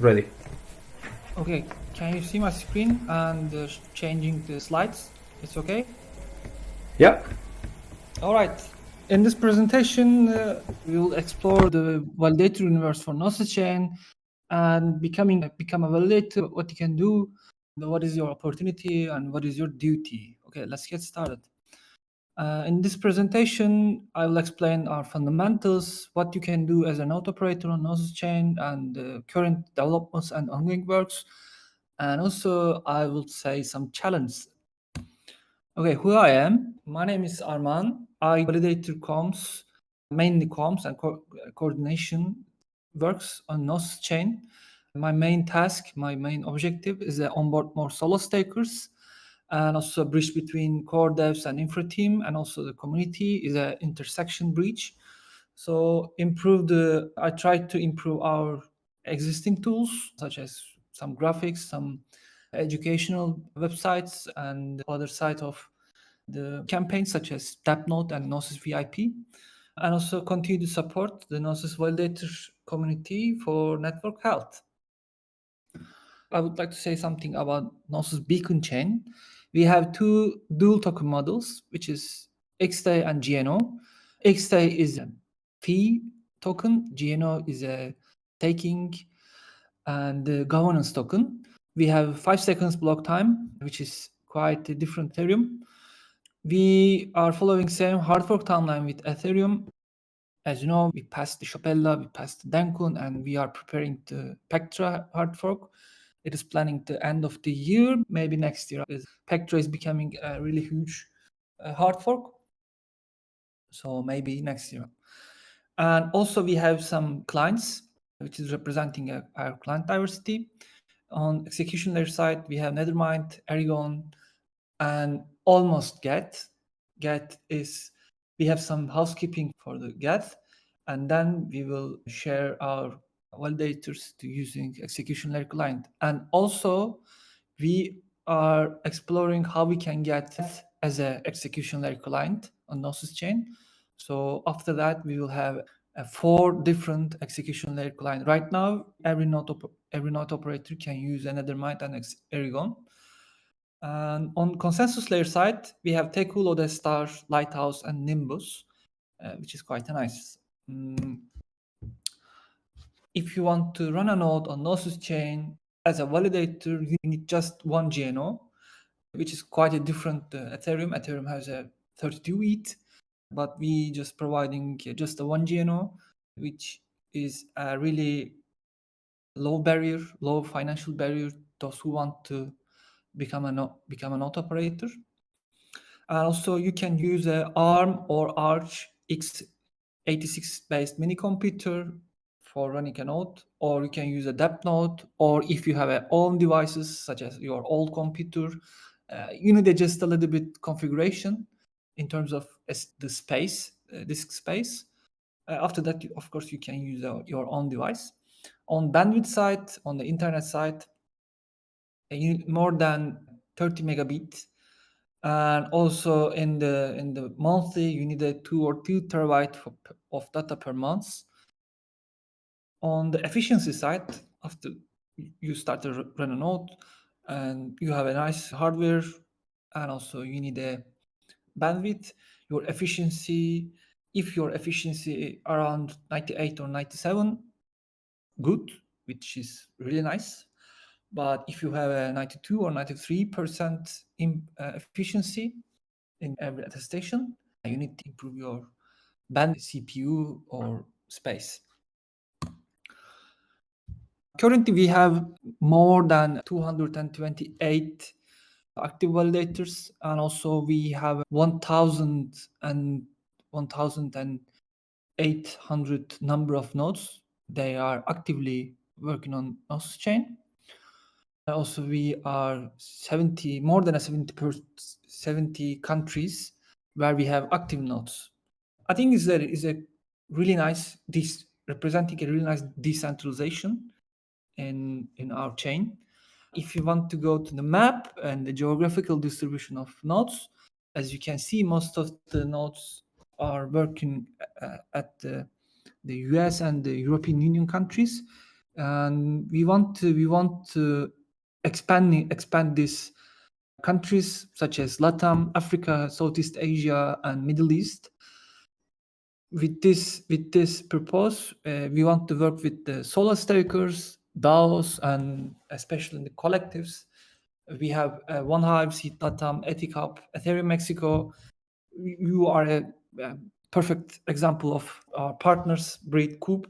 ready. Okay, can you see my screen and changing the slides? It's okay? Yeah. All right. In this presentation, we will explore the validator universe for Gnosis Chain and become a validator, what you can do, what is your opportunity, and what is your duty. Okay, let's get started. In this presentation, I will explain our fundamentals, what you can do as a node operator on Gnosis Chain, and current developments and ongoing works. And also, I will say some challenges. Okay, who I am? My name is Arman. I validator comms, mainly comms and coordination works on Gnosis Chain. My main task, my main objective is to onboard more solo stakers and also a bridge between core devs and infra team, and also the community is an intersection bridge. So I tried to improve our existing tools, such as some graphics, some educational websites, and other side of the campaigns such as TapNote and Gnosis VIP, and also continue to support the Gnosis validator community for network health. I would like to say something about Gnosis Beacon Chain. We have two dual token models, which is XDAI and GNO. XDAI is a fee token, GNO is a taking and governance token. We have 5 seconds block time, which is quite different Ethereum. We are following same hard fork timeline with Ethereum. As you know, we passed the Shopella, we passed the Dankun, and we are preparing the Pectra hard fork. It is planning the end of the year, maybe next year. Pectra is becoming a really huge hard fork, so maybe next year. And also we have some clients, which is representing our client diversity. On execution layer side, we have Nethermind, Aragon, and almost Get. Get is, we have some housekeeping for the Get, and then we will share our validators to using execution layer client. And also we are exploring how we can get as a execution layer client on Gnosis Chain. So after that, we will have 4 different execution layer client. Right now, every node operator can use another Nethermind and Aragon. And on consensus layer side, we have Teku, Lodestar, Lighthouse, and Nimbus, which is quite nice. If you want to run a node on Gnosis Chain as a validator, you need just one GNO, which is quite a different Ethereum. Ethereum has a 32 ETH, but we just providing just a one GNO, which is a really low financial barrier, those who want to become a node operator. And also you can use a ARM or Arch x86 based mini computer for running a node, or you can use a depth node, or if you have your own devices such as your old computer, you need just a little bit configuration in terms of the space, disk space. After that, of course, you can use your own device. On bandwidth side, on the internet side, you need more than 30 megabits. And also in the monthly, you need a 2 or 2 terabyte of data per month. On the efficiency side, after you start to run a node and you have a nice hardware, and also you need a bandwidth, your efficiency, if your efficiency around 98 or 97, good, which is really nice. But if you have a 92 or 93% efficiency in every attestation, you need to improve your bandwidth, CPU, or space. Currently, we have more than 228 active validators, and also we have 1,800 number of nodes. They are actively working on Gnosis Chain. Also, we are more than 70 countries where we have active nodes. I think is a really nice, representing a really nice decentralization in our chain. If you want to go to the map and the geographical distribution of nodes, as you can see, most of the nodes are working at the US and the European Union countries. and we want to expand these countries such as Latam, Africa, Southeast Asia, and Middle East. With this purpose, we want to work with the solo stakers, DAOs, and especially in the collectives. We have One Hive, Seed Latam, Ethicap, Ethereum Mexico. You are a perfect example of our partners, Breed Coop.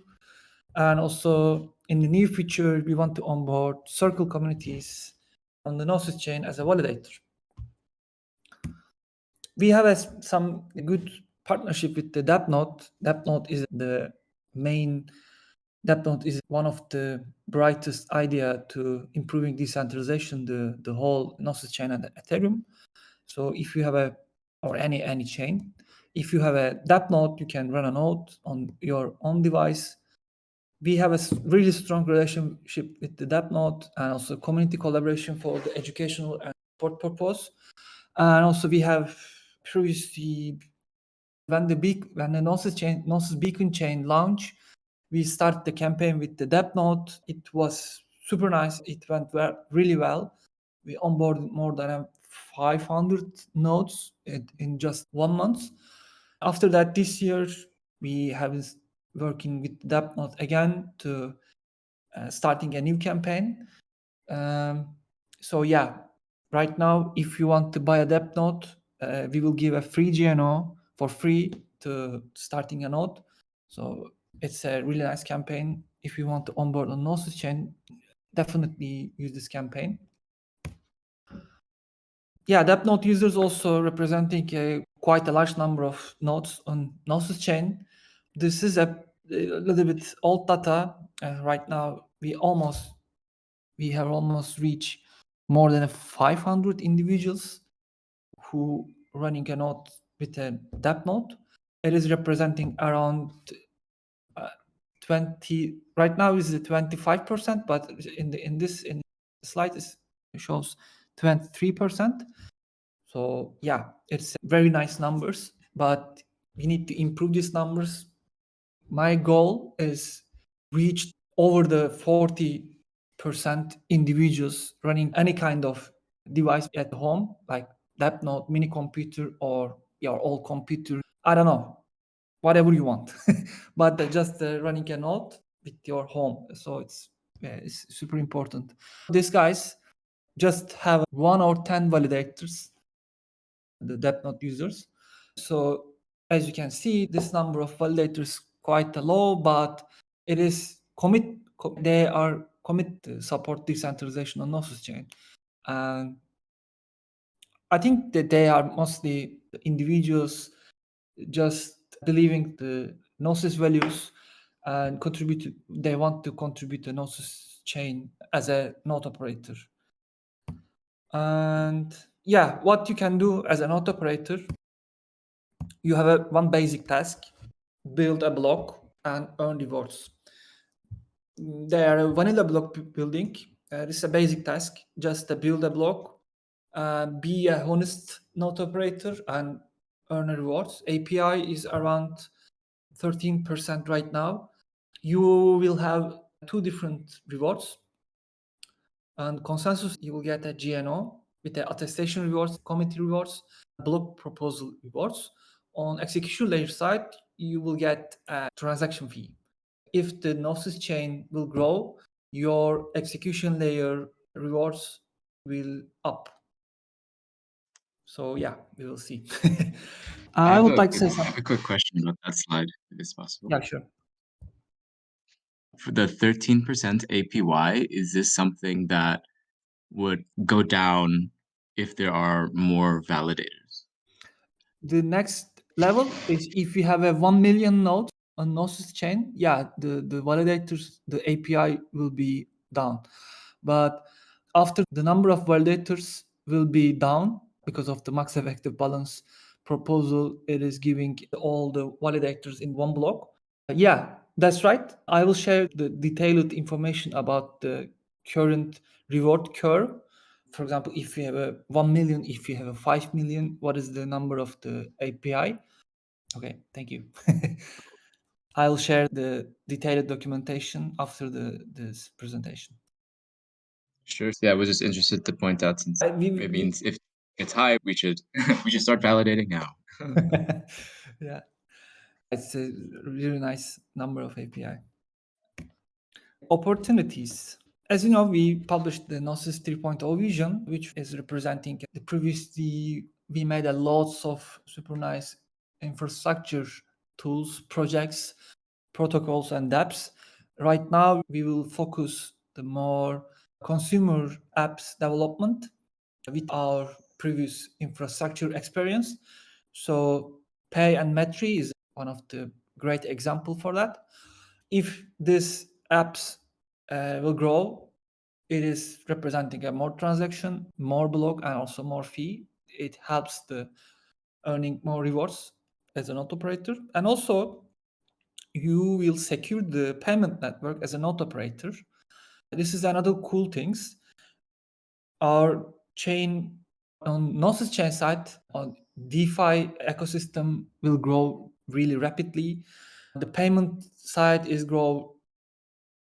And also in the near future, we want to onboard Circle communities on the Gnosis chain as a validator. We have some good partnership with the DAppNode. DAppNode is the main. DAppNode is one of the brightest idea to improving decentralization, the whole Gnosis chain and Ethereum. So if you have or any chain, if you have a DAppNode, you can run a node on your own device. We have a really strong relationship with the DAppNode and also community collaboration for the educational and support purpose. And also we have previously, when the Gnosis Beacon chain launch, we started the campaign with the DAppNode. It was super nice. It went really well. We onboarded more than 500 nodes in just 1 month. After that, this year, we have been working with DAppNode again to starting a new campaign. So yeah, right now, if you want to buy a DAppNode, we will give a free GNO for free to starting a node. So it's a really nice campaign. If you want to onboard on Gnosis Chain, definitely use this campaign. Yeah, DAppNode users also representing quite a large number of nodes on Gnosis Chain. This is a little bit old data. Right now, we have almost reached more than 500 individuals who running a node with a DAppNode. It is representing around 20. Right now is 25%, but in this slide it shows 23%. So yeah, it's very nice numbers, but we need to improve these numbers. My goal is reach over the 40% individuals running any kind of device at home, like DAppNode, mini computer, or your old computer. I don't know, whatever you want, but just running a node with your home. So it's super important. These guys just have 1 or 10 validators, the DAppNode users. So as you can see, this number of validators quite low, but it is they are committed to support decentralization on Gnosis chain. And I think that they are mostly individuals just believing the Gnosis values and they want to contribute to Gnosis chain as a node operator. And yeah, what you can do as a node operator, you have one basic task: build a block and earn rewards. They are a vanilla block building. This is a basic task, just to build a block, be a honest node operator, and earn rewards. API is around 13% right now. You will have 2 different rewards. And consensus, you will get a GNO with the attestation rewards, committee rewards, block proposal rewards. On execution layer side, you will get a transaction fee. If the Gnosis chain will grow, your execution layer rewards will up. So yeah, we will see. I would like to say something. I have a quick question about that slide, if it's possible. Yeah, sure. For the 13% APY, is this something that would go down if there are more validators? The next level is if you have a 1 million nodes on Gnosis chain, yeah, the validators, the API will be down. But after the number of validators will be down because of the max effective balance proposal, it is giving all the validators in one block. Yeah, that's right. I will share the detailed information about the current reward curve. For example, if you have a 1 million, if you have a 5 million, what is the number of the API? Okay, thank you. I'll share the detailed documentation after this presentation. Sure. Yeah, I was just interested to point out since it We means if it's high, we should we should start validating now. yeah, it's a really nice number of API. Opportunities. As you know, we published the Gnosis 3.0 vision, which is representing the previously we made a lots of super nice infrastructure tools, projects, protocols, and dApps. Right now, we will focus the more consumer apps development with our previous infrastructure experience. So Pay and Metri is one of the great example for that. If this apps will grow, it is representing a more transaction, more block, and also more fee. It helps the earning more rewards as a node operator, and also you will secure the payment network as a node operator. This is another cool things. Our chain on Gnosis Chain side on DeFi ecosystem will grow really rapidly. The payment side is grow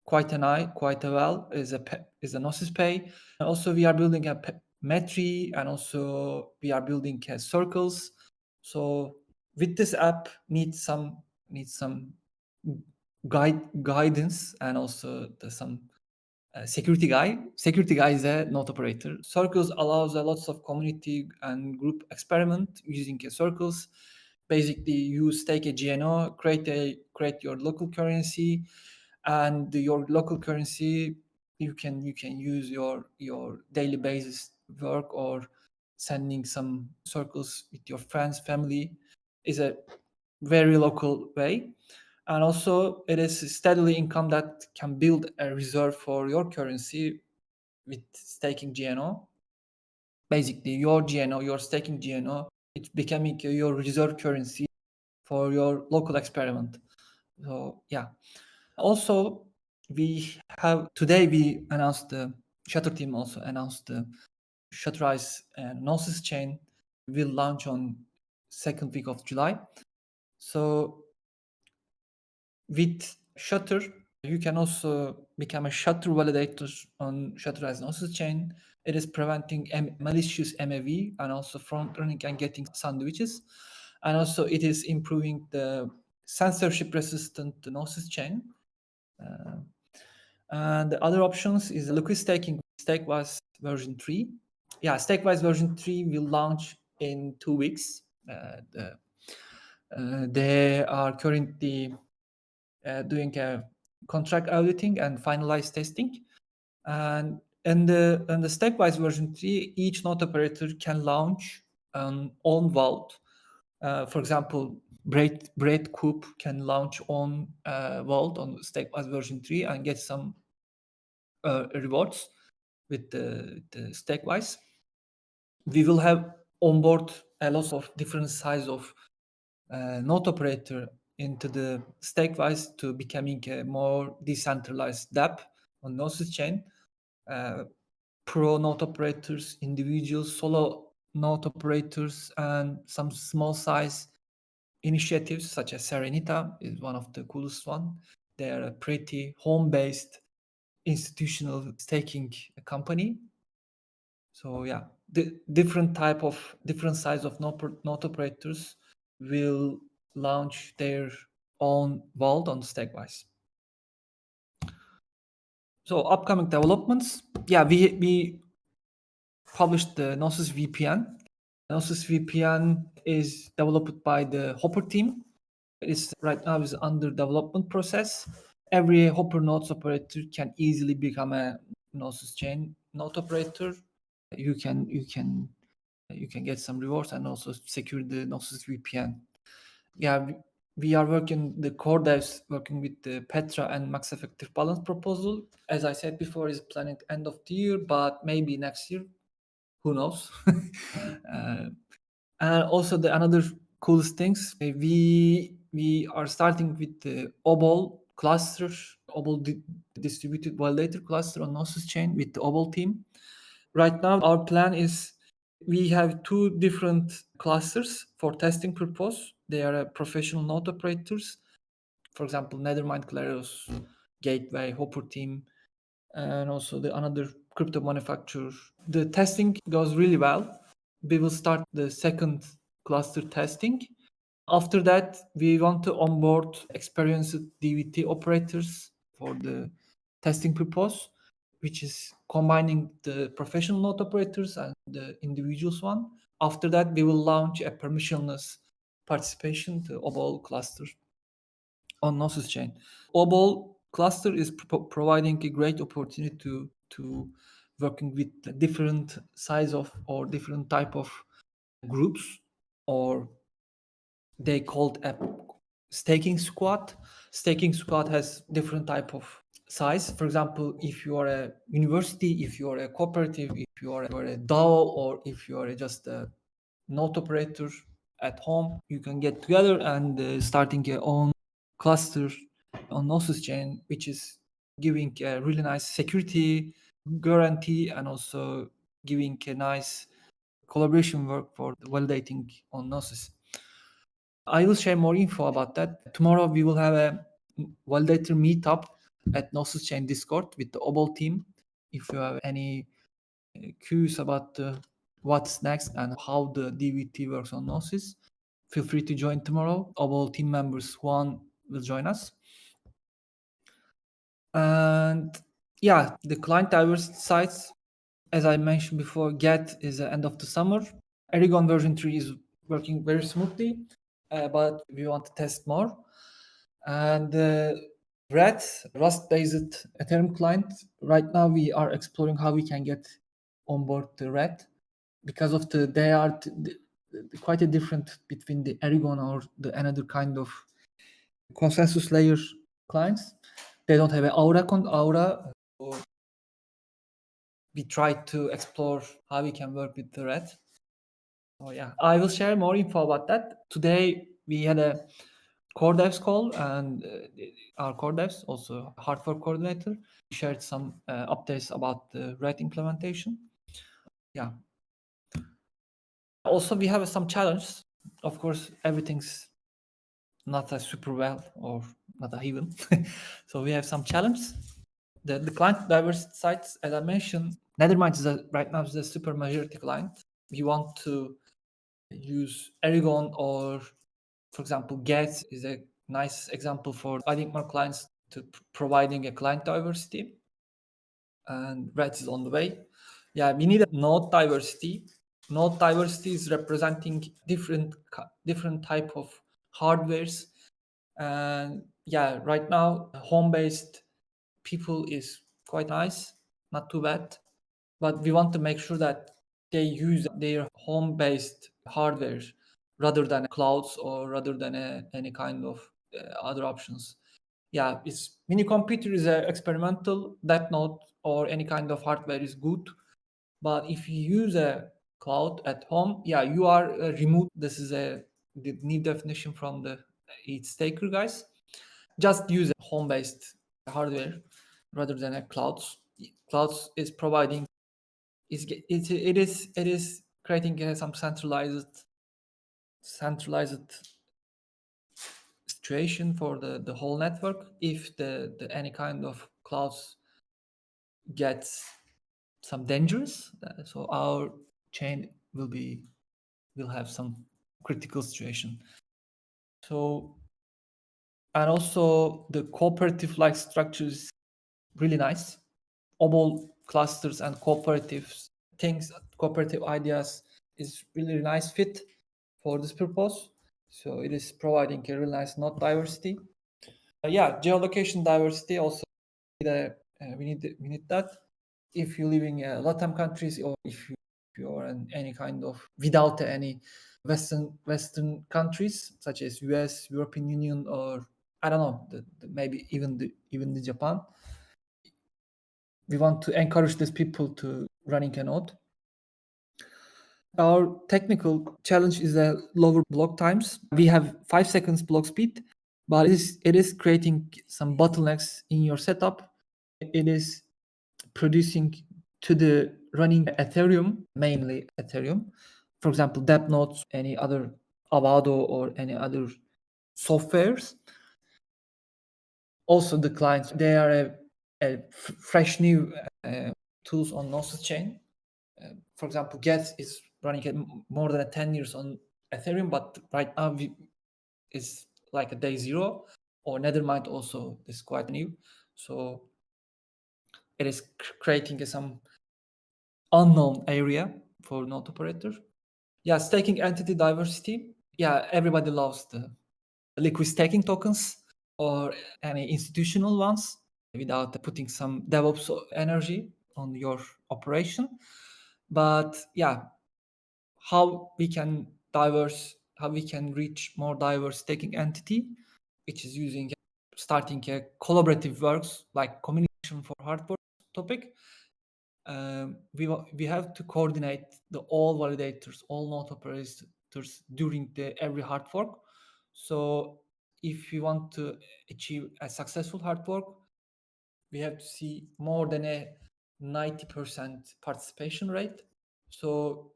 quite well is a Gnosis Pay. And also we are building a Metri, and also we are building circles. So with this app needs some guidance, and also some security guy. Security guy is a node operator. Circles allows a lots of community and group experiment using circles. Basically, you stake a GNO, create your local currency, and your local currency you can use your daily basis work, or sending some circles with your friends, family is a very local way. And also it is steadily income that can build a reserve for your currency with staking GNO. Basically your GNO, your staking GNO, it's becoming your reserve currency for your local experiment. So yeah. Also today we announced the Shutter team also announced the Shutterize and Gnosis chain will launch on second week of July. So with Shutter, you can also become a Shutter validator on Shutterize Gnosis chain. It is preventing malicious MAV and also front running and getting sandwiches. And also it is improving the censorship resistant Gnosis chain. And the other options is liquid staking, Stakewise version 3. Yeah, Stakewise version 3 will launch in 2 weeks. They are currently doing a contract auditing and finalized testing. And in the Stakewise version 3, each node operator can launch an own vault. For example, Bread Coop can launch on vault on Stakewise version 3 and get some rewards with the Stakewise. We will have onboard a lot of different size of node operator into the Stakewise to becoming a more decentralized dApp on Gnosis chain. Pro node operators, individuals, solo node operators, and some small size initiatives such as Serenita is one of the coolest one. They are a pretty home-based institutional staking company. So yeah, the different size of node operators will launch their own vault on Stakewise. So upcoming developments, yeah, we published the Gnosis VPN. Gnosis VPN is developed by the Hopper team. It's right now is under development process. Every Hopper nodes operator can easily become a Gnosis chain node operator. You can get some rewards and also secure the Gnosis VPN. Yeah, we are working, the core devs working with the Petra and max effective balance proposal. As I said before, is planned end of the year, but maybe next year, who knows? And also the another coolest things, we are starting with the OBOL cluster, OBOL distributed validator cluster on Gnosis chain with the OBOL team. Right now, our plan is we have 2 different clusters for testing purpose. They are professional node operators. for example, Nethermind, Claros, Gateway, Hopper team, and also the another crypto manufacturer. The testing goes really well. We will start the second cluster testing. After that, we want to onboard experienced DVT operators for the testing purpose, which is combining the professional node operators and the individuals one. After that, we will launch a permissionless participation to OBOL cluster on Gnosis Chain. OBOL cluster is providing a great opportunity to working with different size of or different type of groups, or they called a staking squad. Staking squad has different type of size. For example, if you are a university, if you are a cooperative, if you are a DAO, or if you are just a node operator at home, you can get together and starting your own cluster on Gnosis Chain, which is giving a really nice security guarantee and also giving a nice collaboration work for validating on Gnosis. I will share more info about that. Tomorrow we will have a validator meetup at Gnosis Chain Discord with the OBOL team. If you have any curious about what's next and how the DVT works on Gnosis, feel free to join tomorrow. OBOL team members Juan will join us. And yeah, the client diversity sites, as I mentioned before, GET is the end of the summer. Aragon version 3 is working very smoothly, but we want to test more. And Red, Rust-based Ethereum client, right now we are exploring how we can get on board the Red, because of they are quite a different between the Aragon or the another kind of consensus layer clients. They don't have an Aura. So we try to explore how we can work with the Red. Oh yeah, I will share more info about that. Today we had a core devs call, and our core devs, also hardware coordinator, shared some updates about the Red implementation. Yeah. Also, we have some challenges. Of course, everything's not as super well or not even. So we have some challenges. The client diversity sites, as I mentioned, Nethermind is right now is a super majority client. We want to use Aragon, or for example, Get is a nice example for adding more clients to providing a client diversity. And Red is on the way. Yeah, we need a node diversity. Node diversity is representing different type of hardwares. And yeah, right now, home-based people is quite nice, not too bad. But we want to make sure that they use their home-based hardware rather than clouds or rather than any kind of other options. Yeah, it's mini computer is experimental. That node or any kind of hardware is good, but if you use a cloud at home, yeah, you are removed. This is the new definition from the each staker guys. Just use a home-based hardware rather than a clouds. Clouds is providing it is creating some centralized situation for the whole network. If the any kind of clouds gets some dangerous, so our chain will have some critical situation. So, and also the cooperative like structures really nice. OBOL clusters and cooperatives things, cooperative ideas is really nice fit for this purpose. So it is providing a really nice node diversity. Yeah, geolocation diversity also. We need that. If you live in Latin countries, or if you are in any kind of without any Western countries such as US, European Union, or I don't know, maybe even the Japan, we want to encourage these people to running a node. Our technical challenge is lower block times. We have 5 seconds block speed, but it is creating some bottlenecks in your setup. It is producing to the running Ethereum, mainly Ethereum. For example, dApp nodes, any other Avado or any other softwares. Also, the clients, they are a fresh new tools on Gnosis Chain. For example, Get is running at more than 10 years on Ethereum, but right now is like a day zero. Or Nethermind also is quite new. So it is creating some unknown area for node operator. Yeah, staking entity diversity. Yeah, everybody loves the liquid staking tokens or any institutional ones without putting some DevOps energy on your operation. But yeah, how we can reach more diverse staking entity, which is using starting a collaborative works like communication for hard work topic. We have to coordinate all validators, all node operators during every hard fork. So if we want to achieve a successful hard fork, we have to see more than a 90% participation rate. So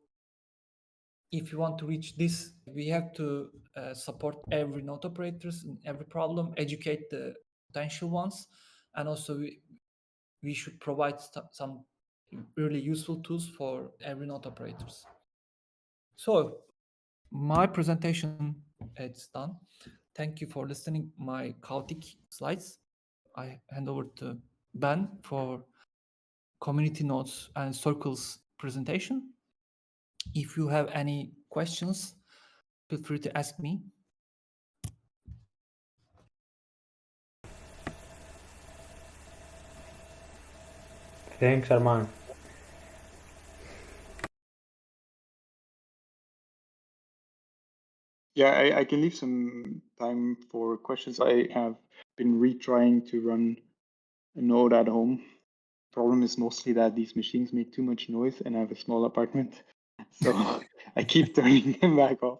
if you want to reach this, we have to support every node operators in every problem, educate the potential ones, and also we should provide some really useful tools for every node operators. So my presentation it's done. Thank you for listening my chaotic slides. I hand over to Ben for community nodes and circles presentation. If you have any questions, feel free to ask me. Thanks, Arman. Yeah, I can leave some time for questions. I have been retrying to run a node at home. Problem is mostly that these machines make too much noise and I have a small apartment. So I keep turning them back off.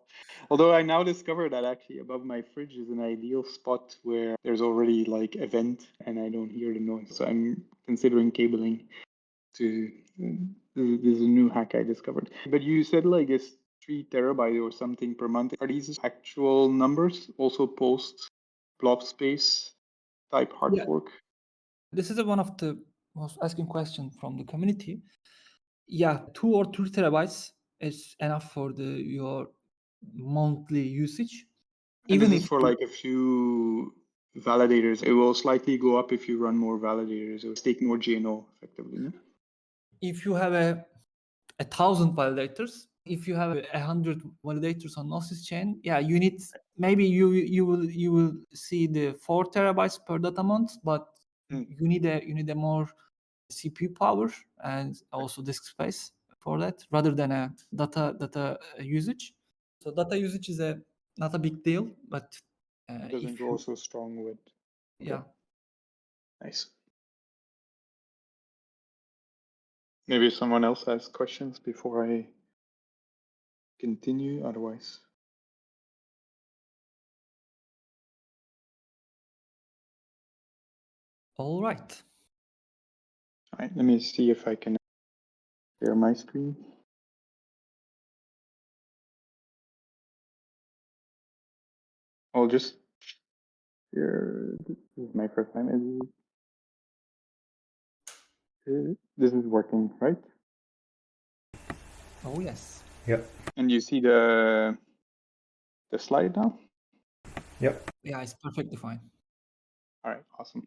Although I now discover that actually above my fridge is an ideal spot where there's already like a vent and I don't hear the noise. So I'm considering cabling to, this is a new hack I discovered. But you said like it's 3 terabyte or something per month. Are these actual numbers also post blob space type hard fork? This is one of the most asking question from the community. Yeah, 2 or 3 terabytes is enough for your monthly usage. And Even this is if for like a few validators. It will slightly go up if you run more validators or stake more GNO effectively. No? If you have 1,000 validators, if you have 100 validators on Gnosis chain, yeah, you need maybe you will see the 4 terabytes per data month, but you need a more CPU power and also disk space for that rather than a data usage. So data usage is not a big deal, but it doesn't go so strong with. Yeah. Okay. Nice. Maybe someone else has questions before I continue, otherwise. All right. All right, let me see if I can share my screen. I'll just share. This is my first time. This is working, right? Oh yes. Yep. And you see the slide now? Yep. Yeah, it's perfectly fine. All right, awesome.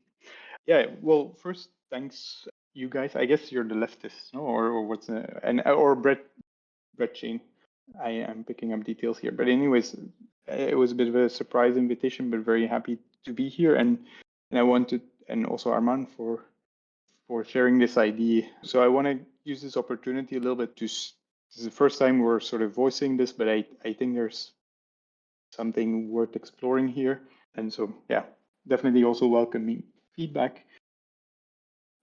Yeah, well, first, thanks you guys. I guess you're the leftists, no? Or what's or Breadchain. I am picking up details here, but anyways, it was a bit of a surprise invitation, but very happy to be here, and I wanted, and also Arman for sharing this idea. So I want to use this opportunity a little bit to. This is the first time we're sort of voicing this, but I think there's something worth exploring here, and so yeah, definitely also welcoming feedback.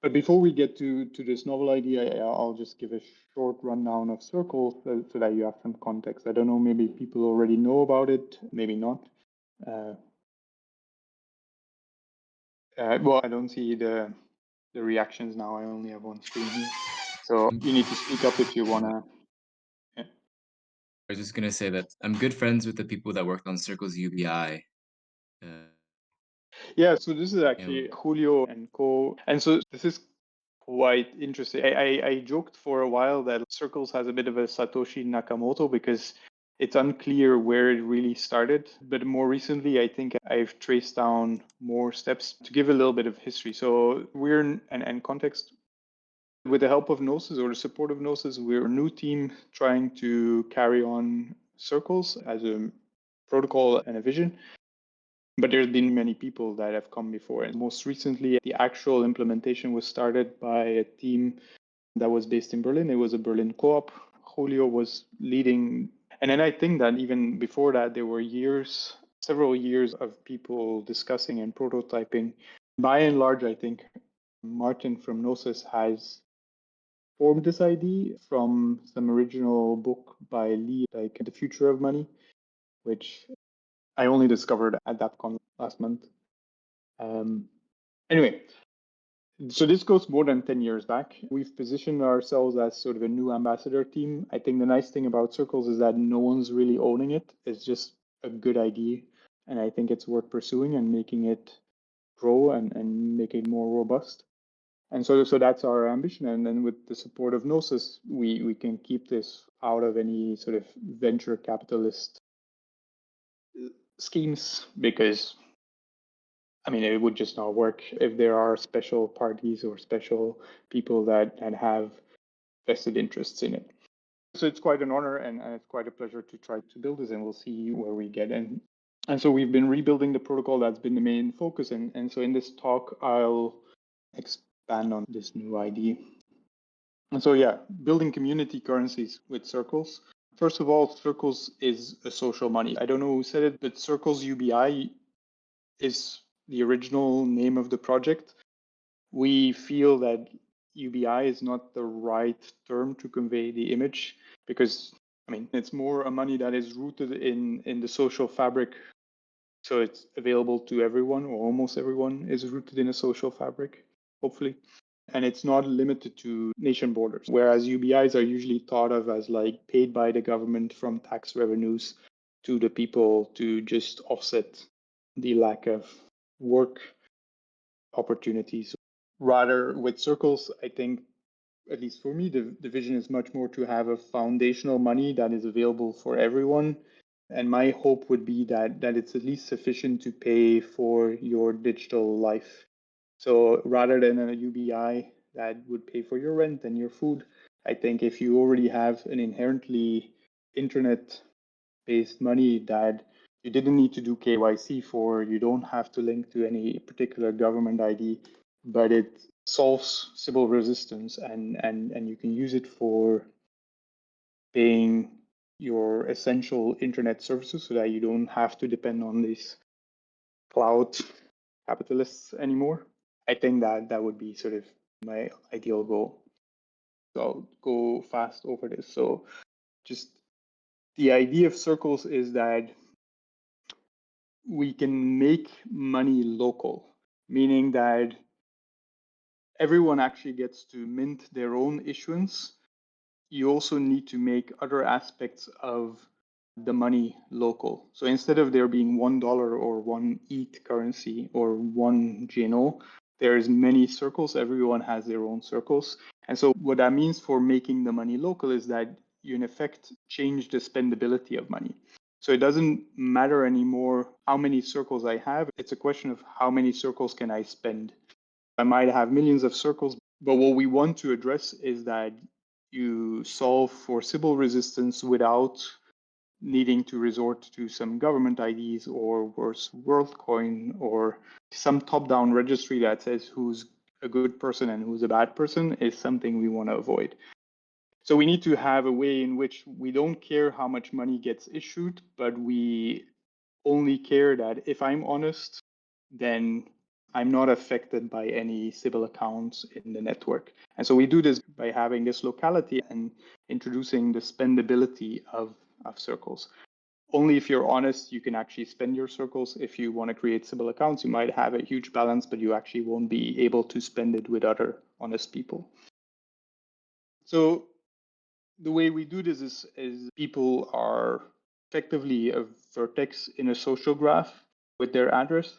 But before we get to this novel idea, I'll just give a short rundown of Circle so that you have some context. I don't know, maybe people already know about it, maybe not. Well, I don't see the reactions now. I only have one screen here. So you need to speak up if you want to. Yeah. I was just going to say that I'm good friends with the people that worked on Circle's UBI. Yeah, so this is actually Julio and co. And so this is quite interesting. I joked for a while that Circles has a bit of a Satoshi Nakamoto because it's unclear where it really started. But more recently, I think I've traced down more steps to give a little bit of history. So we're in and context. With the help of Gnosis or the support of Gnosis, we're a new team trying to carry on Circles as a protocol and a vision. But there's been many people that have come before. And most recently, the actual implementation was started by a team that was based in Berlin. It was a Berlin co-op. Julio was leading. And then I think that even before that, there were several years of people discussing and prototyping. By and large, I think Martin from Gnosis has formed this idea from some original book by Lee, like The Future of Money, which I only discovered at DAppCon last month. Anyway, so this goes more than 10 years back. We've positioned ourselves as sort of a new ambassador team. I think the nice thing about Circles is that no one's really owning it. It's just a good idea. And I think it's worth pursuing and making it grow and make it more robust. And so that's our ambition. And then with the support of Gnosis, we can keep this out of any sort of venture capitalist schemes, because I mean, it would just not work if there are special parties or special people that have vested interests in it. So it's quite an honor and it's quite a pleasure to try to build this, and we'll see where we get in. And so we've been rebuilding the protocol. That's been the main focus. And so in this talk, I'll expand on this new idea. And so, yeah, building community currencies with Circles. First of all, Circles is a social money. I don't know who said it, but Circles UBI is the original name of the project. We feel that UBI is not the right term to convey the image because, I mean, it's more a money that is rooted in the social fabric. So it's available to everyone, or almost everyone is rooted in a social fabric, hopefully. And it's not limited to nation borders, whereas UBIs are usually thought of as like paid by the government from tax revenues to the people to just offset the lack of work opportunities. Rather, with Circles, I think, at least for me, the vision is much more to have a foundational money that is available for everyone. And my hope would be that it's at least sufficient to pay for your digital life. So rather than a UBI that would pay for your rent and your food, I think if you already have an inherently internet-based money that you didn't need to do KYC for, you don't have to link to any particular government ID, but it solves Sybil resistance and you can use it for paying your essential internet services so that you don't have to depend on these cloud capitalists anymore. I think that would be sort of my ideal goal. So I'll go fast over this. So just the idea of Circles is that we can make money local, meaning that everyone actually gets to mint their own issuance. You also need to make other aspects of the money local. So instead of there being $1 or one ETH currency or one GNO, there's many circles. Everyone has their own circles. And so what that means for making the money local is that you in effect change the spendability of money. So it doesn't matter anymore how many circles I have. It's a question of how many circles can I spend. I might have millions of circles, but what we want to address is that you solve for Sybil resistance without needing to resort to some government IDs or worse, WorldCoin or some top-down registry that says who's a good person and who's a bad person is something we want to avoid. So we need to have a way in which we don't care how much money gets issued, but we only care that if I'm honest, then I'm not affected by any Sybil accounts in the network. And so we do this by having this locality and introducing the spendability of circles. Only if you're honest, you can actually spend your circles. If you want to create Sybil accounts, you might have a huge balance, but you actually won't be able to spend it with other honest people. So the way we do this is people are effectively a vertex in a social graph with their address.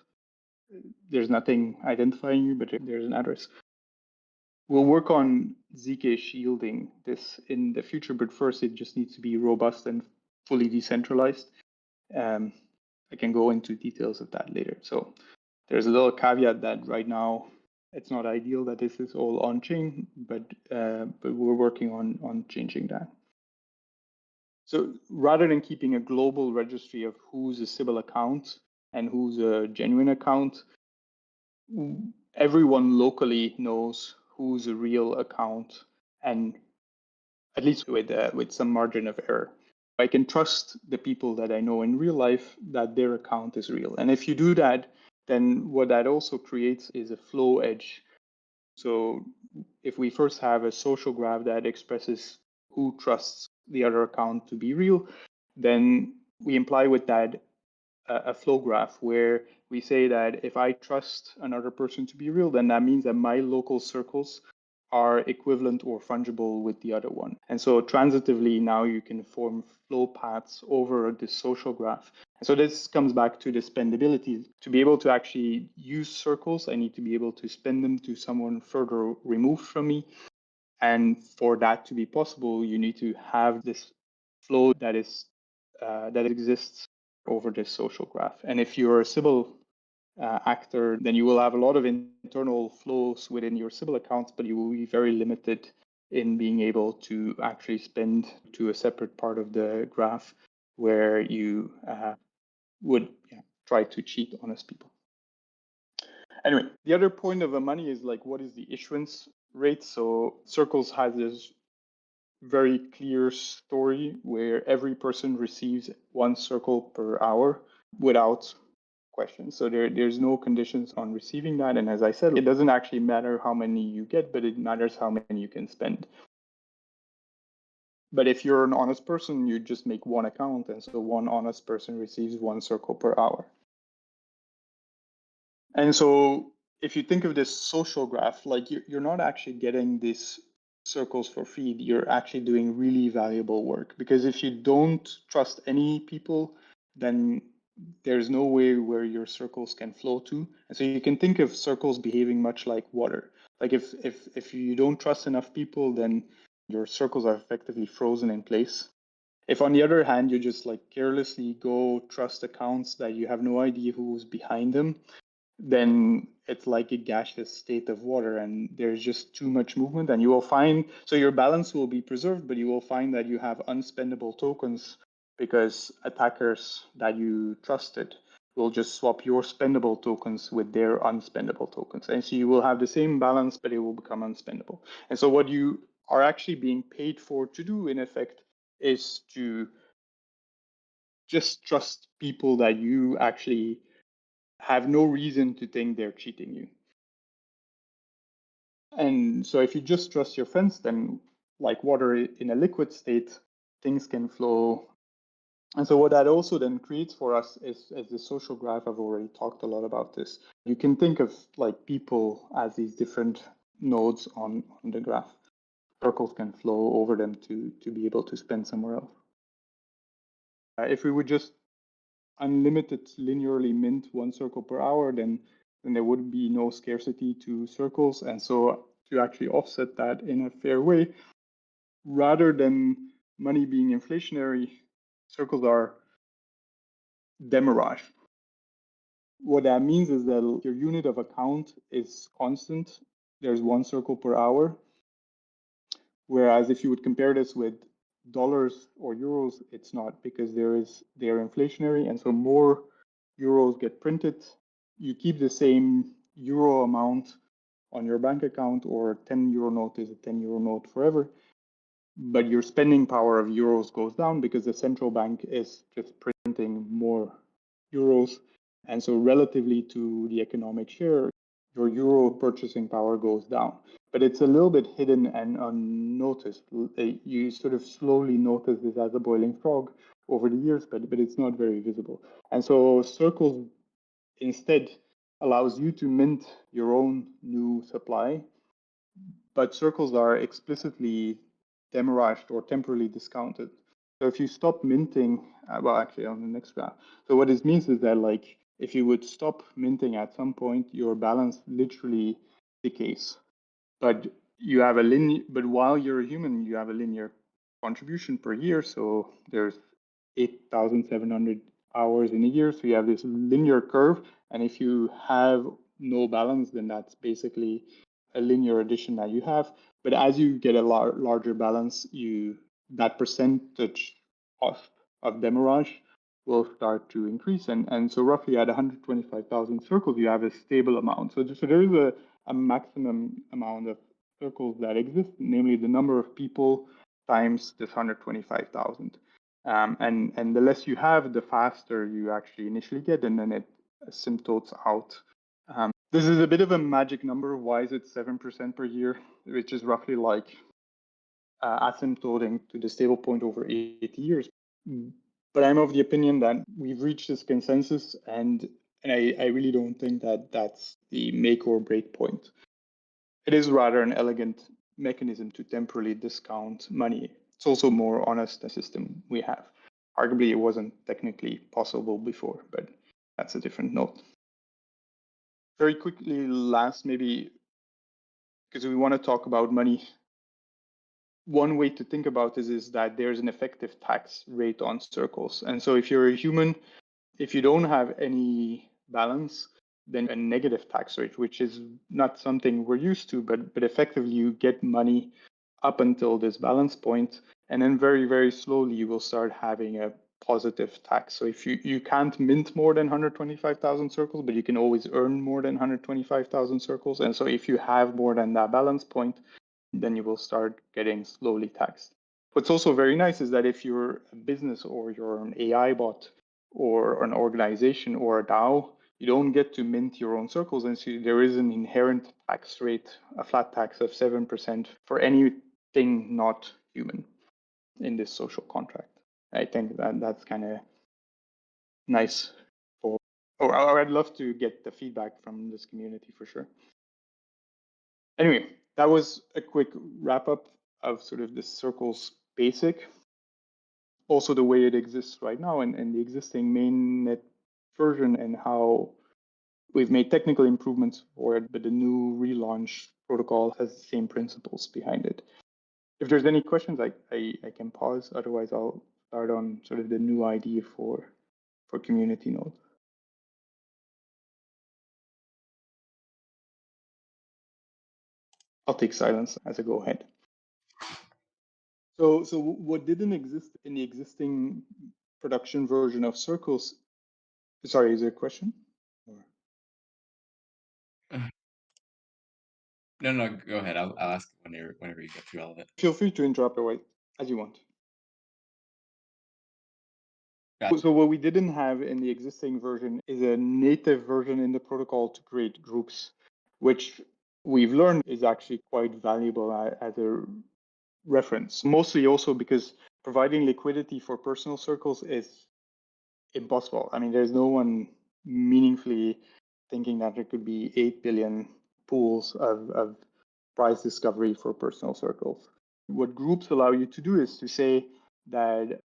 there's nothing identifying you, but there's an address. We'll work on ZK shielding this in the future, but first it just needs to be robust and fully decentralized. I can go into details of that later. So there's a little caveat that right now it's not ideal that this is all on-chain, but we're working on changing that. So rather than keeping a global registry of who's a Sybil account and who's a genuine account, everyone locally knows who's a real account, and at least with some margin of error. I can trust the people that I know in real life that their account is real. And if you do that, then what that also creates is a flow edge. So if we first have a social graph that expresses who trusts the other account to be real, then we imply with that a flow graph where we say that if I trust another person to be real, then that means that my local circles are equivalent or fungible with the other one. And so transitively, now you can form flow paths over this social graph. And so this comes back to the spendability. To be able to actually use circles, I need to be able to spend them to someone further removed from me. And for that to be possible, you need to have this flow that exists over this social graph. And if you're a Sybil actor, then you will have a lot of internal flows within your Sybil accounts, but you will be very limited in being able to actually spend to a separate part of the graph where you would try to cheat honest people. Anyway, the other point of the money is like, what is the issuance rate? So Circles has this very clear story where every person receives 1 circle per hour without question. So there's no conditions on receiving that. And as I said, it doesn't actually matter how many you get, but it matters how many you can spend. But if you're an honest person, you just make 1 account. And so 1 honest person receives 1 circle per hour. And so if you think of this social graph, like you're not actually getting these circles for free. You're actually doing really valuable work, because if you don't trust any people, then there's no way where your circles can flow to. And so you can think of circles behaving much like water. Like if you don't trust enough people, then your circles are effectively frozen in place. If on the other hand, you just like carelessly go trust accounts that you have no idea who's behind them, then it's like a gaseous state of water and there's just too much movement, and you will find, so your balance will be preserved, but you will find that you have unspendable tokens because attackers that you trusted will just swap your spendable tokens with their unspendable tokens. And so you will have the same balance, but it will become unspendable. And so what you are actually being paid for to do, in effect, is to just trust people that you actually have no reason to think they're cheating you. And so if you just trust your friends, then like water in a liquid state, things can flow. And so what that also then creates for us is, as the social graph, I've already talked a lot about this. You can think of like people as these different nodes on the graph. Circles can flow over them to be able to spend somewhere else. If we would just unlimited linearly mint 1 circle per hour, then there would be no scarcity to circles. And so to actually offset that in a fair way, rather than money being inflationary, circles are demurraged. What that means is that your unit of account is constant. There's 1 circle per hour. Whereas if you would compare this with dollars or euros, it's not, because they're inflationary, and so more euros get printed. You keep the same euro amount on your bank account, or 10 euro note is a 10 euro note forever, but your spending power of euros goes down because the central bank is just printing more euros. And so relatively to the economic share, your euro purchasing power goes down. But it's a little bit hidden and unnoticed. You sort of slowly notice this as a boiling frog over the years, but it's not very visible. And so Circles instead allows you to mint your own new supply, but Circles are explicitly demurraged or temporarily discounted. So if you stop minting, well, actually on the next graph. So what this means is that like if you would stop minting at some point, your balance literally decays. But you have a linear, but while you're a human, you have a linear contribution per year. So there's 8,700 hours in a year. So you have this linear curve. And if you have no balance, then that's basically a linear addition that you have. But as you get a larger balance, that percentage of demurrage will start to increase. And so roughly at 125,000 circles, you have a stable amount. So there is a maximum amount of circles that exist, namely the number of people times this 125,000. And the less you have, the faster you actually initially get, and then it asymptotes out. This is a bit of a magic number. Why is it 7% per year, which is roughly like asymptoting to the stable point over 8 years? But I'm of the opinion that we've reached this consensus, and I really don't think that that's the make or break point. It is rather an elegant mechanism to temporarily discount money. It's also more honest than the system we have. Arguably, it wasn't technically possible before, but that's a different note. Very quickly, last, maybe, because we want to talk about money. One way to think about this is that there's an effective tax rate on circles. And so if you're a human, if you don't have any balance, then a negative tax rate, which is not something we're used to, but effectively you get money up until this balance point, and then very, very slowly you will start having a positive tax. So if you can't mint more than 125,000 circles, but you can always earn more than 125,000 circles. And so if you have more than that balance point, then you will start getting slowly taxed. What's also very nice is that if you're a business or you're an AI bot or an organization or a DAO, you don't get to mint your own circles. And so there is an inherent tax rate, a flat tax of 7% for anything not human in this social contract. I think that that's kind of nice or I'd love to get the feedback from this community for sure. Anyway, that was a quick wrap up of sort of the circles basic. Also the way it exists right now and the existing mainnet version and how we've made technical improvements for it, but the new relaunch protocol has the same principles behind it. If there's any questions, I can pause. Otherwise, I'll start on sort of the new idea for community node. I'll take silence as I go ahead. So what didn't exist in the existing production version of Circles? Sorry, is there a question? No, go ahead. I'll ask whenever you get through all of it. Feel free to interrupt away as you want. Gotcha. So what we didn't have in the existing version is a native version in the protocol to create groups, which we've learned is actually quite valuable as a reference, mostly also because providing liquidity for personal circles is impossible. I mean, there's no one meaningfully thinking that there could be 8 billion pools of price discovery for personal circles. What groups allow you to do is to say that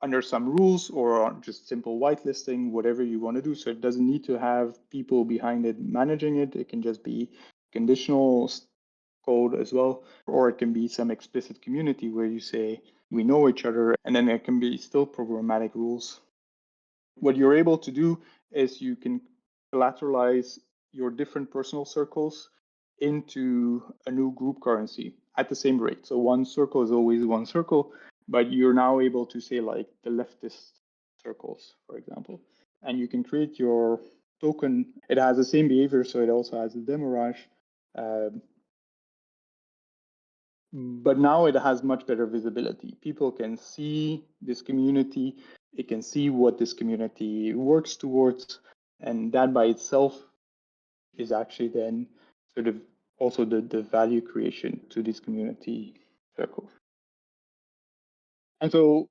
under some rules or just simple whitelisting, whatever you want to do. So it doesn't need to have people behind it managing it. It can just be conditional code as well, or it can be some explicit community where you say, we know each other, and then there can be still programmatic rules. What you're able to do is you can collateralize your different personal circles into a new group currency at the same rate. So one circle is always one circle, but you're now able to say like the leftist circles, for example, and you can create your token. It has the same behavior, so it also has the demurrage, but now it has much better visibility. People can see this community, it can see what this community works towards, and that by itself is actually then sort of also the value creation to this community circle. And so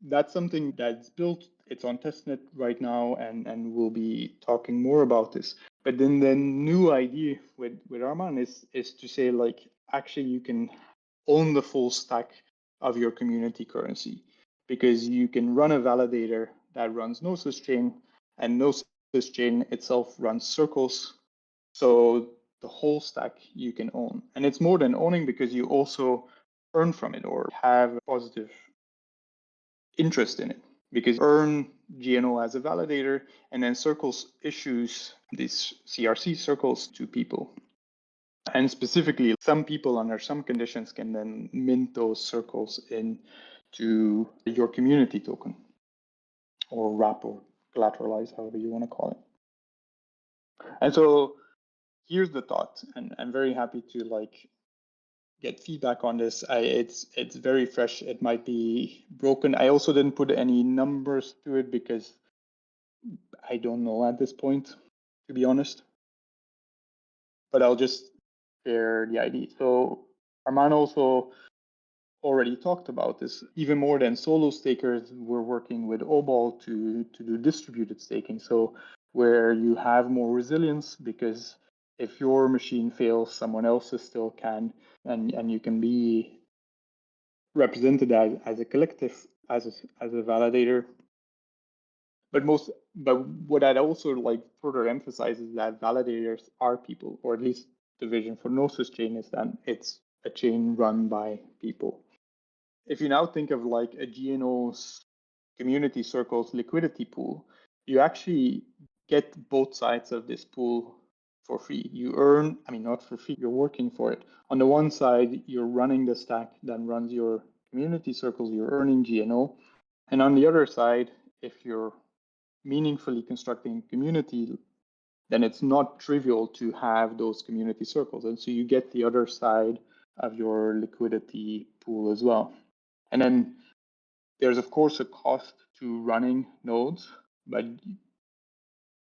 that's something that's built, it's on testnet right now, and we'll be talking more about this. But then the new idea with Arman is to say, like, actually you can own the full stack of your community currency, because you can run a validator that runs Gnosis Chain, And Gnosis Chain itself runs circles. So the whole stack you can own. And it's more than owning because you also earn from it or have a positive interest in it. Because you earn GNO as a validator, and then Circles issues these CRC circles to people. And specifically, some people under some conditions can then mint those circles into your community token or wrap or collateralize, however you want to call it. And so here's the thought, and I'm very happy to get feedback on this. It's very fresh. It might be broken. I also didn't put any numbers to it because I don't know at this point, to be honest. But I'll just share the idea. So Arman also already talked about this. Even more than solo stakers, we're working with Obol to do distributed staking. So where you have more resilience, because if your machine fails, someone else's still can, and you can be represented as a collective, as a validator. But what I'd also further emphasize is that validators are people, or at least the vision for Gnosis Chain is that it's a chain run by people. If you now think of a GNO's community circles liquidity pool, you actually get both sides of this pool for free. You earn, not for free, you're working for it. On the one side, you're running the stack that runs your community circles, you're earning GNO. And on the other side, if you're meaningfully constructing community, then it's not trivial to have those community circles. And so you get the other side of your liquidity pool as well. And then there's, of course, a cost to running nodes, but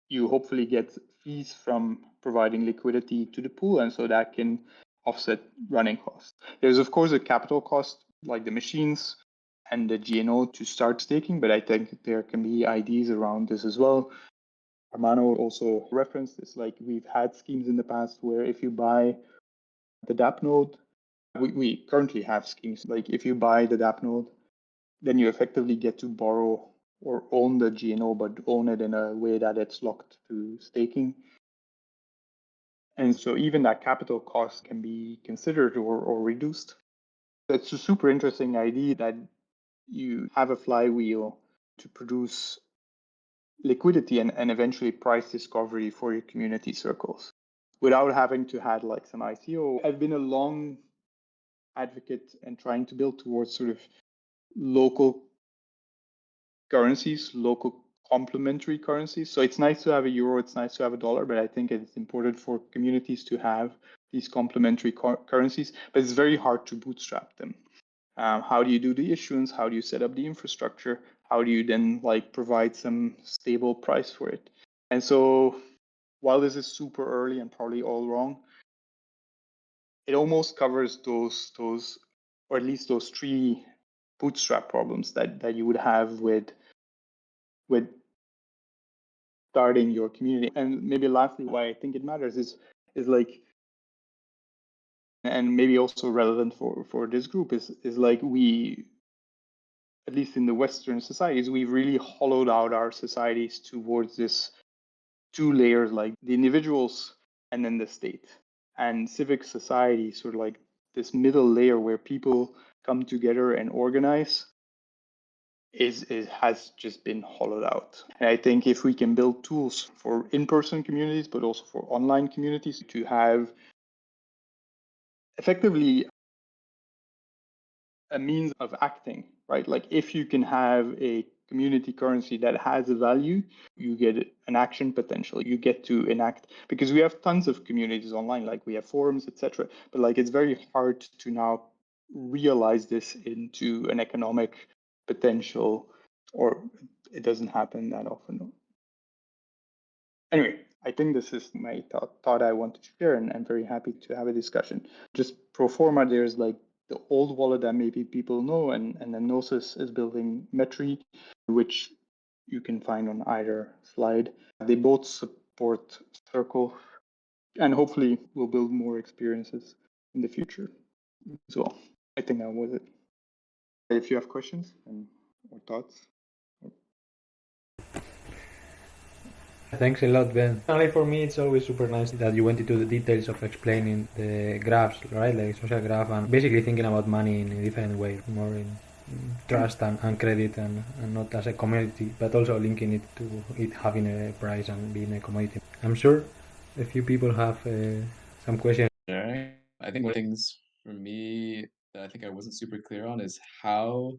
you hopefully get fees from providing liquidity to the pool, and so that can offset running costs. There's, of course, a capital cost, like the machines and the GNO to start staking, but I think there can be ideas around this as well. Armano also referenced this, we've had schemes in the past where if you buy the DApp node, we currently have schemes, if you buy the DApp node, then you effectively get to borrow or own the GNO, but own it in a way that it's locked to staking. And so even that capital cost can be considered or reduced. It's a super interesting idea that you have a flywheel to produce liquidity and eventually price discovery for your community circles without having to have some ICO. I've been a long advocate and trying to build towards sort of local currencies, local complementary currencies. So it's nice to have a euro, it's nice to have a dollar, but I think it's important for communities to have these complementary currencies, but it's very hard to bootstrap them. How do you do the issuance? How do you set up the infrastructure? How do you then provide some stable price for it? And so while this is super early and probably all wrong, it almost covers those, or at least those three bootstrap problems that you would have with starting your community. And maybe lastly, why I think it matters is and maybe also relevant for this group is we, at least in the Western societies, we've really hollowed out our societies towards this two layers, the individuals and then the state. And civic society, sort of this middle layer where people come together and organize, has just been hollowed out. And I think if we can build tools for in-person communities, but also for online communities to have effectively a means of acting, right? If you can have a community currency that has a value, you get an action potential. You get to enact, because we have tons of communities online, we have forums, etc. But it's very hard to now realize this into an economic potential, or it doesn't happen that often. Anyway, I think this is my thought I wanted to share, and I'm very happy to have a discussion. Just pro forma, there's the old wallet that maybe people know, and then Gnosis is building Metri, which you can find on either slide. They both support Circle, and hopefully we'll build more experiences in the future as well. I think that was it. If you have questions or thoughts. Thanks a lot, Ben. Finally, for me, it's always super nice that you went into the details of explaining the graphs, right? Like social graph and basically thinking about money in a different way, more in trust and credit and not as a commodity, but also linking it to it having a price and being a commodity. I'm sure a few people have some questions. I think one of the things for me that I think I wasn't super clear on is how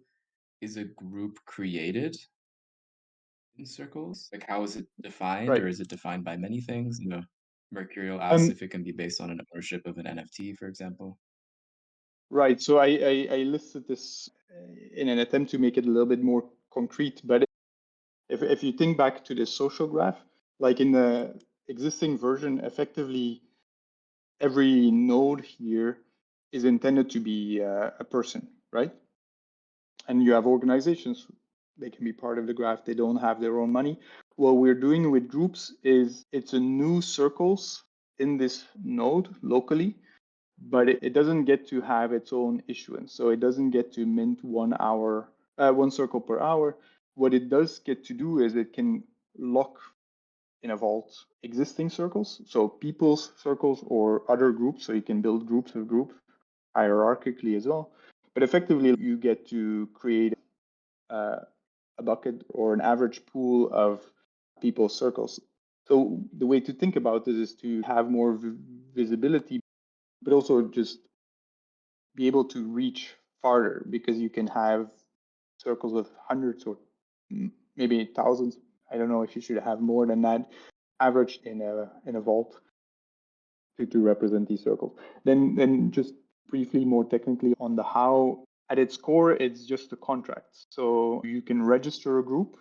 is a group created in circles? Like, how is it defined, or Right. is it defined by many things? You know, Mercurial asks Um, if it can be based on an ownership of an NFT, for example. right. So I listed this in an attempt to make it a little bit more concrete. But if you think back to the social graph, like in the existing version, effectively every node here is intended to be a person, right? And you have organizations, they can be part of the graph, they don't have their own money. What we're doing with groups is it's a new circles in this node locally, but it doesn't get to have its own issuance. So it doesn't get to mint 1 hour, 1 circle per hour. What it does get to do is it can lock in a vault existing circles, so people's circles or other groups. So you can build groups of groups hierarchically as well. But effectively, you get to create a bucket or an average pool of people's circles. So the way to think about this is to have more visibility, but also just be able to reach farther, because you can have circles of hundreds or maybe thousands. I don't know if you should have more than that averaged in a vault to represent these circles. Then just briefly more technically on the how, at its core, it's just a contract. So you can register a group.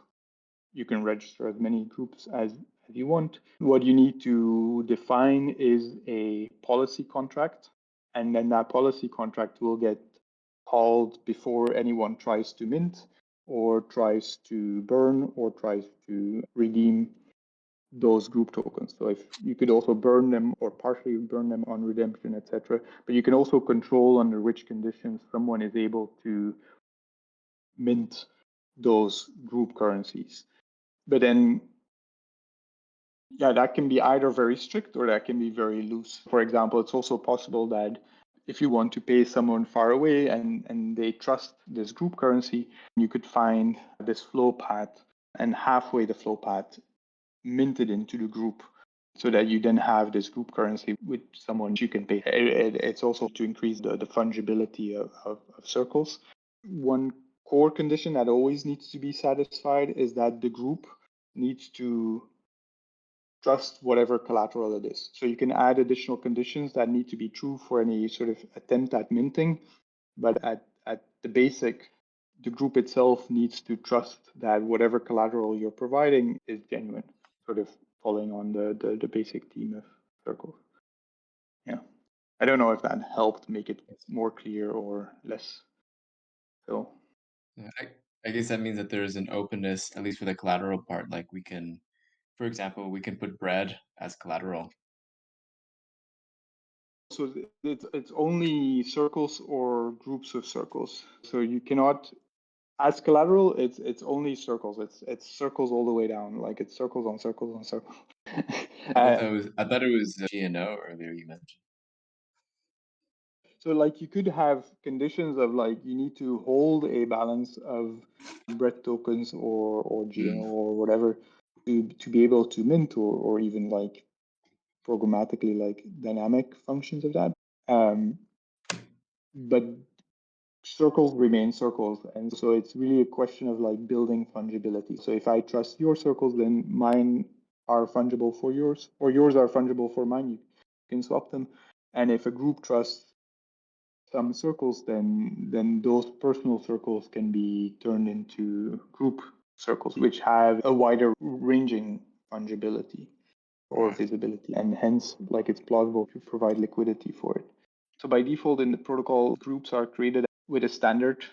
You can register as many groups as you want. What you need to define is a policy contract, and then that policy contract will get called before anyone tries to mint or tries to burn or tries to redeem those group tokens. So if you could also burn them or partially burn them on redemption, etc. But you can also control under which conditions someone is able to mint those group currencies. But then, yeah, that can be either very strict or that can be very loose. For example, it's also possible that if you want to pay someone far away and they trust this group currency, you could find this flow path and halfway the flow path minted into the group, so that you then have this group currency with someone you can pay. It's also to increase the fungibility of circles. One core condition that always needs to be satisfied is that the group needs to trust whatever collateral it is. So you can add additional conditions that need to be true for any sort of attempt at minting, but at the basic, the group itself needs to trust that whatever collateral you're providing is genuine, sort of following on the basic theme of circles. Yeah. I don't know if that helped make it more clear or less. So Yeah, I guess that means that there's an openness, at least for the collateral part. Like we can, for example, we can put bread as collateral. so it's only circles or groups of circles. So you cannot, as collateral, it's only circles. It's circles all the way down. Like it's circles on circles on circles. I thought it was GNO earlier you mentioned. So like you could have conditions of like you need to hold a balance of bread tokens or GNO or whatever to be able to mint or even like programmatically like dynamic functions of that. But circles remain circles, and so it's really a question of like building fungibility. So if I trust your circles, then mine are fungible for yours, or yours are fungible for mine. You can swap them. And if a group trusts some circles, then those personal circles can be turned into group circles, which have a wider ranging fungibility or visibility, and hence like it's plausible to provide liquidity for it. So by default in the protocol, groups are created with a standard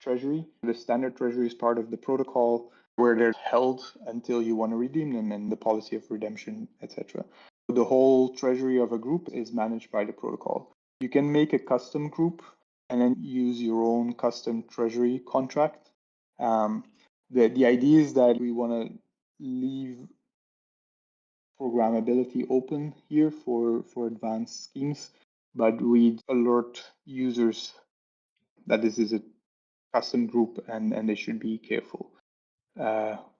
treasury. The standard treasury is part of the protocol where they're held until you want to redeem them, and the policy of redemption, etc. The whole treasury of a group is managed by the protocol. You can make a custom group and then use your own custom treasury contract. The idea is that we want to leave programmability open here for advanced schemes, but we alert users that this is a custom group and they should be careful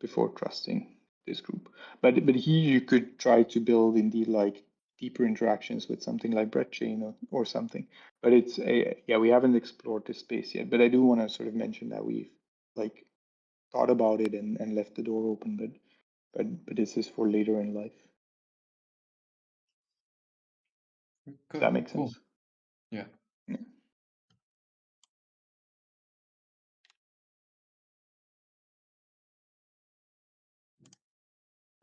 before trusting this group. But here you could try to build indeed like deeper interactions with something like Breadchain or something. But it's yeah, we haven't explored this space yet. But I do want to sort of mention that we've like thought about it and left the door open, but this is for later in life. Does that make sense? Yeah. Yeah.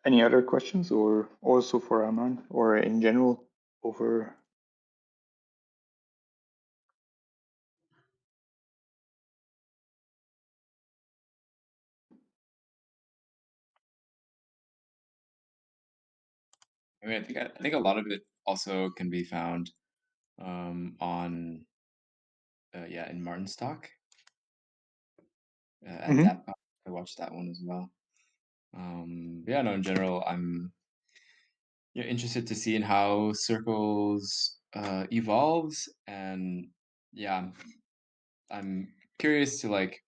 Any other questions, or also for Arman, or in general over? I mean, I think a lot of it also can be found on yeah, in Martin's talk at Mhm. that. I watched that one as well. Yeah, no, in general, I'm interested to see in how circles evolves, and yeah, I'm curious to like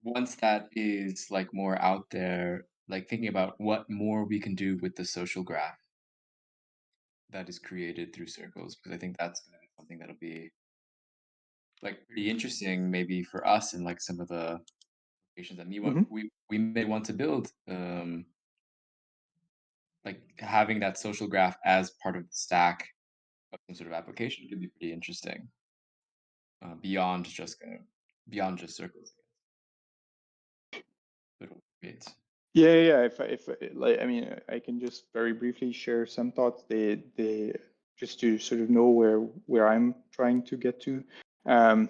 once that is like more out there, like thinking about what more we can do with the social graph that is created through circles, because I think that's going to be something that'll be like pretty interesting maybe for us and like some of the applications that Mhm. we may want to build, like having that social graph as part of the stack of some sort of application could be pretty interesting, beyond just beyond just circles. But great. Yeah. If like, I mean, I can just very briefly share some thoughts. They just to sort of know where I'm trying to get to. I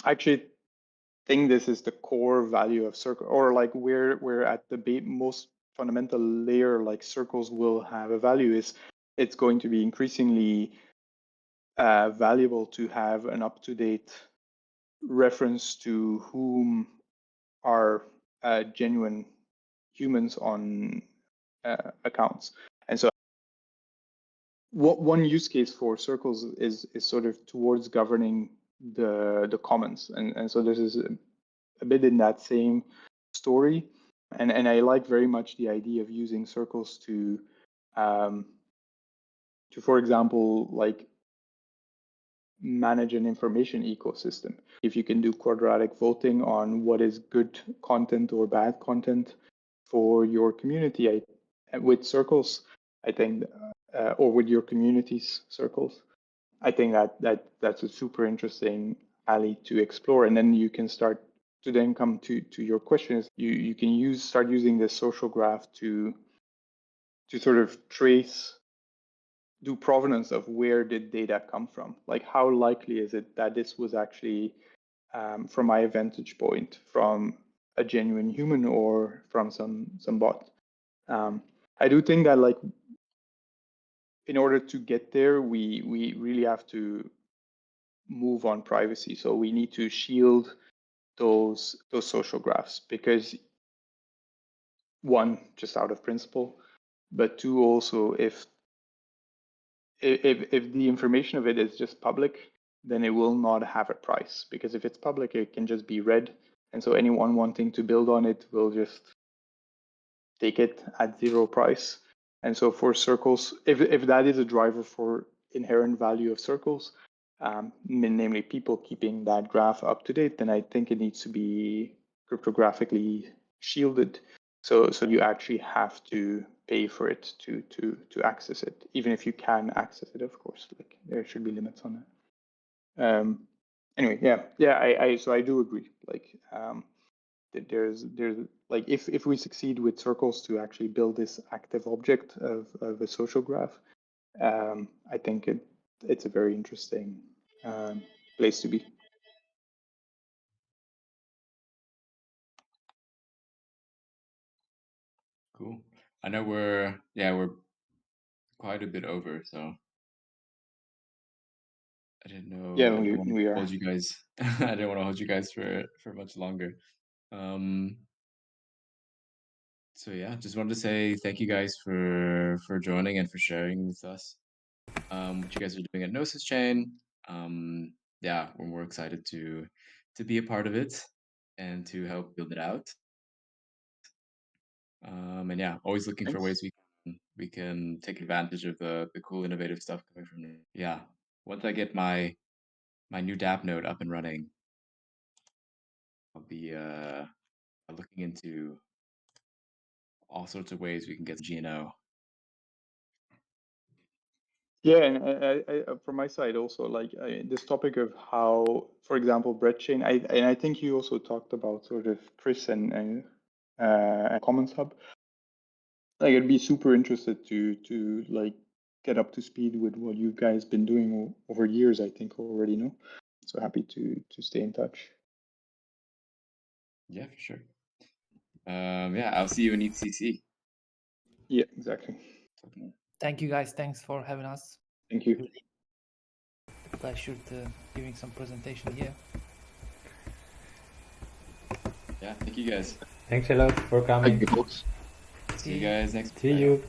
actually think this is the core value of circle, or like where at the most fundamental layer, like circles will have a value is it's going to be increasingly valuable to have an up-to-date reference to whom are genuine humans on accounts. And so what one use case for circles is sort of towards governing the commons. And so this is a bit in that same story. And I like very much the idea of using circles to, for example, like manage an information ecosystem. If you can do quadratic voting on what is good content or bad content for your community, with circles, I think, or with your community's circles, I think that's a super interesting alley to explore. And then you can start to then come to your questions. You can start using this social graph to sort of do provenance of where did data come from? Like how likely is it that this was actually, from my vantage point, from a genuine human or from some bot? I do think that like in order to get there, we really have to move on privacy. So we need to shield those social graphs because one, just out of principle, but two, also if the information of it is just public, then it will not have a price, because if it's public, it can just be read. And so anyone wanting to build on it will just take it at zero price. And so for circles, if that is a driver for inherent value of circles, namely people keeping that graph up to date, then I think it needs to be cryptographically shielded. So you actually have to pay for it to access it, even if you can access it, of course. Like there should be limits on that. Anyway, yeah. So I do agree. Like there's like if we succeed with circles to actually build this active object of a social graph, I think it's a very interesting place to be. Cool. I know we're quite a bit over, so I didn't know. Yeah, I didn't want to we are. hold you guys. I didn't want to hold you guys for much longer. Um, So yeah, just wanted to say thank you guys for joining and for sharing with us what you guys are doing at Gnosis Chain. Yeah, we're more excited to be a part of it and to help build it out. And yeah, always looking for ways we can take advantage of the cool innovative stuff coming from there. Yeah, once I get my new DApp node up and running, I'll be looking into all sorts of ways we can get GNO. Yeah, and from my side also, like this topic of how, for example, Breadchain, I think you also talked about sort of Chris and Commons Hub. Like, I'd be super interested to like get up to speed with what you guys been doing over years. I think already know. So happy to stay in touch. Yeah, for sure. Yeah, I'll see you in ECC. Yeah, exactly. Thank you guys. Thanks for having us. Thank you. Pleasure to giving some presentation here. Yeah, thank you guys. Thank you a lot for coming. Thank you, folks. See you guys next. See you.